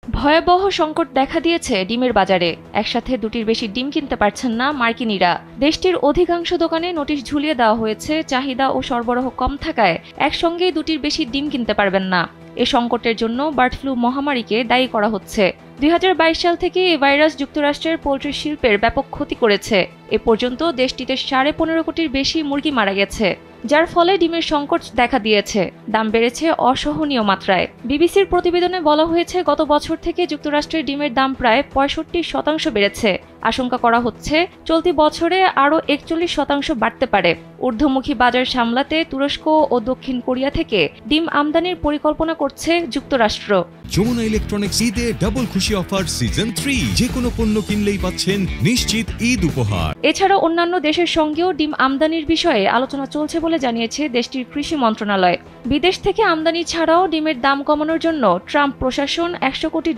ভয়াবহ সংকট দেখা দিয়েছে ডিমের বাজারে। একসাথে দুটির বেশি ডিম কিনতে পারছেন না মার্কিনিরা। দেশটির অধিকাংশ দোকানে নোটিশ ঝুলিয়ে দেওয়া হয়েছে, চাহিদা ও সরবরাহ কম থাকায় একসঙ্গেই দুটির বেশি ডিম কিনতে পারবেন না। এ সংকটের জন্য বার্ড ফ্লু মহামারীকে দায়ী করা হচ্ছে। 2022 সাল থেকে এই ভাইরাস যুক্তরাষ্ট্রের পোল্ট্রি শিল্পের ব্যাপক ক্ষতি করেছে। এ পর্যন্ত দেশটিতে 15.5 কোটির বেশি মুরগি মারা গেছে, যার ফলে ডিমের সংকট দেখা দিয়েছে। দাম বেড়েছে অসহনীয় মাত্রায়। বিবিসির প্রতিবেদনে বলা হয়েছে, গত বছর থেকে যুক্তরাষ্ট্রের ডিমের দাম প্রায় 65% বেড়েছে। আশঙ্কা করা হচ্ছে চলতি বছরে আরও 41% বাড়তে পারে। ঊর্ধ্বমুখী বাজার সামলাতে তুরস্ক ও দক্ষিণ কোরিয়া থেকে ডিম আমদানির পরিকল্পনা করছে যুক্তরাষ্ট্র। যমুনা ইলেকট্রনিক্স ঈদে ডাবল খুশি অফার সিজন 3, যে কোনো পণ্য কিনলেই পাচ্ছেন নিশ্চিত ঈদ উপহার। এছাড়া অন্যান্য দেশের সঙ্গেও ডিম আমদানির বিষয়ে আলোচনা চলছে বলে জানিয়েছে দেশটির কৃষি মন্ত্রণালয়। বিদেশ থেকে আমদানি ছাড়াও ডিমের দাম কমানোর জন্য ট্রাম্প প্রশাসন $100 কোটি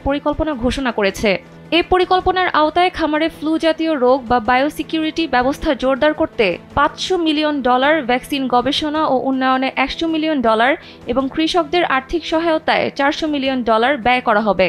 পরিকল্পনা ঘোষণা করেছে। এই পরিকল্পনার আওতায় খামারে ফ্লু জাতীয় রোগ বা বায়োসিকিউরিটি ব্যবস্থা জোরদার করতে $500 মিলিয়ন, ভ্যাকসিন গবেষণা ও উন্নয়নে $100 মিলিয়ন এবং কৃষকদের আর্থিক সহায়তায় $400 মিলিয়ন ব্যয় করা হবে।